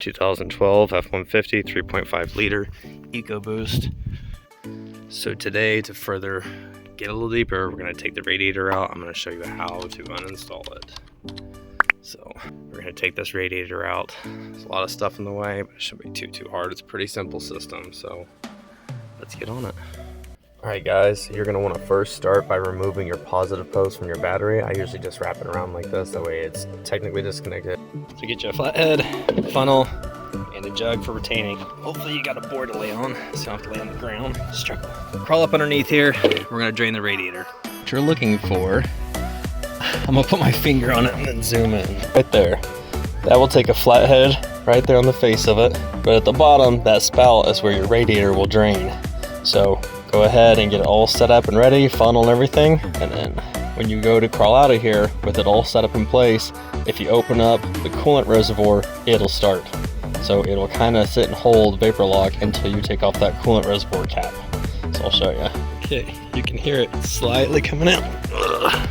2012 F-150 3.5 liter Ecoboost. So today, to further get a little deeper, we're going to take the radiator out. I'm going to show you how to uninstall it. So we're going to take this radiator out. There's a lot of stuff in the way, but it shouldn't be too hard. It's a pretty simple system, so let's get on it. Alright guys, you're going to want to first start by removing your positive post from your battery. I usually just wrap it around like this, that way it's technically disconnected. So get you a flathead, funnel, and a jug for retaining. Hopefully you got a board to lay on, so you don't have to lay on the ground. Struggle. Crawl up underneath here, we're going to drain the radiator. What you're looking for, I'm going to put my finger on it and then zoom in. Right there. That will take a flathead right there on the face of it, but at the bottom, that spout is where your radiator will drain. So go ahead and get it all set up and ready, funnel and everything, and then when you go to crawl out of here with it all set up in place, if you open up the coolant reservoir, it'll start. So it'll kind of sit and hold vapor lock until you take off that coolant reservoir cap. So I'll show you. Okay, you can hear it slightly coming out. Ugh.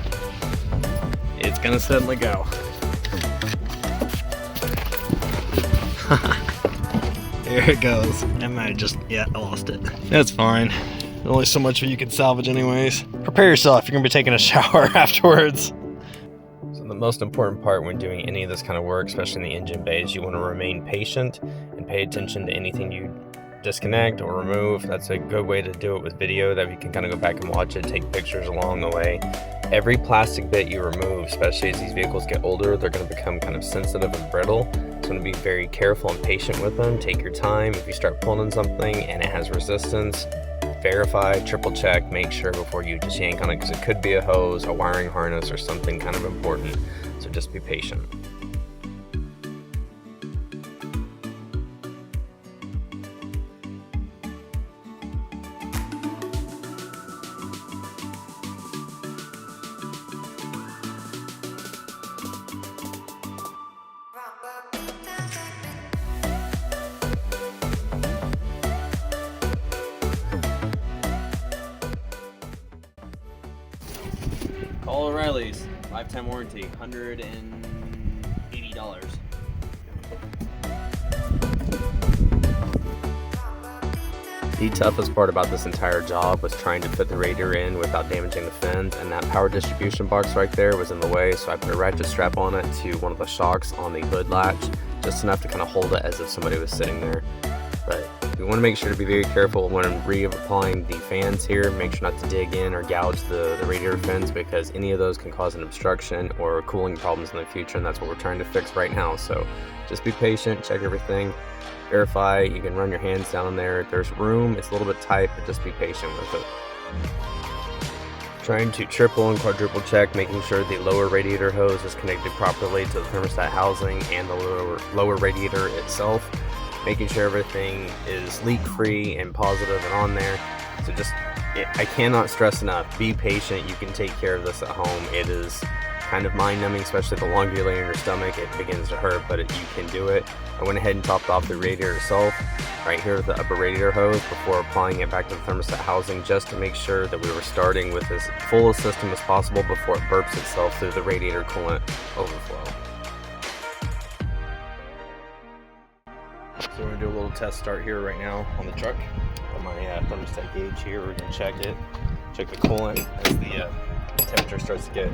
It's gonna suddenly go. There it goes. I might have just, I lost it. That's fine. Only so much of you can salvage anyways. Prepare yourself, you're gonna be taking a shower afterwards. So the most important part when doing any of this kind of work, especially in the engine bay, is you want to remain patient and pay attention to anything you disconnect or remove. That's a good way to do it with video, that we can kind of go back and watch it, take pictures along the way. Every plastic bit you remove, especially as these vehicles get older, they're going to become kind of sensitive and brittle. So you want to be very careful and patient with them. Take your time. If you start pulling something and it has resistance, verify, triple check, make sure before you just yank on it, because it could be a hose, a wiring harness, or something kind of important. So just be patient. Call O'Reilly's, lifetime warranty, $180. The toughest part about this entire job was trying to fit the radiator in without damaging the fins, and that power distribution box right there was in the way, so I put a ratchet strap on it to one of the shocks on the hood latch, just enough to kind of hold it as if somebody was sitting there. But we want to make sure to be very careful when reapplying the fans here. Make sure not to dig in or gouge the radiator fins, because any of those can cause an obstruction or cooling problems in the future, and that's what we're trying to fix right now. So just be patient, check everything, verify. You can run your hands down in there. If there's room, it's a little bit tight, but just be patient with it. Trying to triple and quadruple check, making sure the lower radiator hose is connected properly to the thermostat housing and the lower radiator itself. Making sure everything is leak-free and positive and on there. So just, I cannot stress enough, be patient. You can take care of this at home. It is kind of mind-numbing, especially the longer you lay in your stomach, it begins to hurt, but you can do it. I went ahead and topped off the radiator itself, right here with the upper radiator hose, before applying it back to the thermostat housing, just to make sure that we were starting with as full a system as possible before it burps itself through the radiator coolant overflow. So we're going to do a little test start here right now on the truck. On my thermostat gauge here, we're going to check it. Check the coolant as the temperature starts to get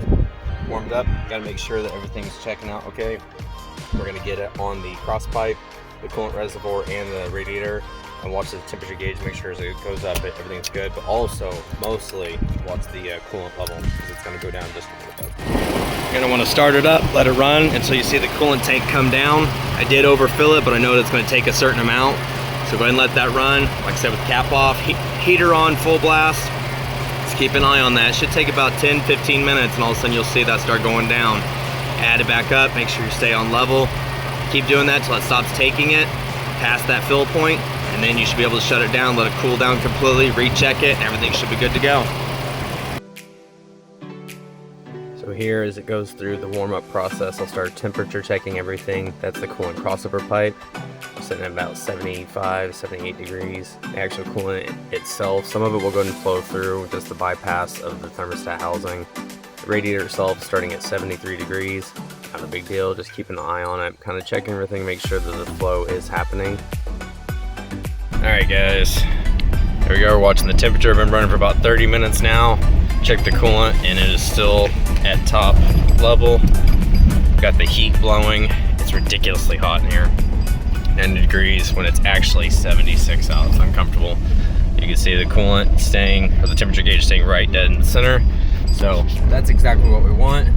warmed up. Got to make sure that everything's checking out okay. We're going to get it on the cross pipe, the coolant reservoir, and the radiator, and watch the temperature gauge, make sure as it goes up everything's good, but also mostly watch the coolant level, because it's going to go down just a little bit. You're going to want to start it up, let it run until you see the coolant tank come down. I did overfill it, but I know that it's going to take a certain amount. So go ahead and let that run. Like I said, with the cap off, heater on full blast. Just keep an eye on that. It should take about 10-15 minutes, and all of a sudden you'll see that start going down. Add it back up, make sure you stay on level. Keep doing that till it stops taking it, past that fill point, and then you should be able to shut it down, let it cool down completely, recheck it, and everything should be good to go. So here, as it goes through the warm-up process, I'll start temperature checking everything. That's the coolant crossover pipe. I'm sitting at about 75, 78 degrees. The actual coolant itself, some of it will go and flow through, just the bypass of the thermostat housing. The radiator itself starting at 73 degrees. not a big deal. Just keeping an eye on it, kind of checking everything, make sure that the flow is happening. All right, guys, there we go. We're watching the temperature. I've been running for about 30 minutes now. Check the coolant, and it is still at top level. Got the heat blowing. It's ridiculously hot in here. 90 degrees when it's actually 76 out. It's uncomfortable. You can see the coolant staying, or the temperature gauge staying right dead in the center. So that's exactly what we want.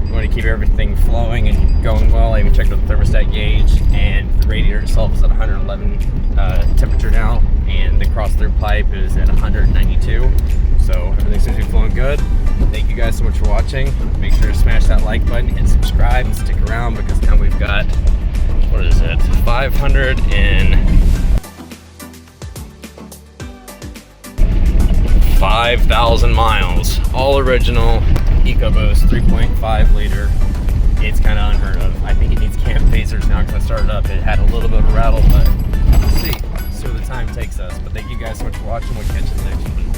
We want to keep everything flowing and going well. I even checked the thermostat gauge, and the radiator itself is at 111 temperature now, and the cross-through pipe is at 192. So everything seems to be flowing good. Thank you guys so much for watching. Make sure to smash that like button and subscribe and stick around, because now we've got, what is it, 5,000 miles, all original Ecoboost 3.5 liter. It's kind of unheard of. I think it needs cam phasers now, because I started up. It had a little bit of a rattle, but we'll see where the time takes us. But thank you guys so much for watching. We'll catch you in the next one.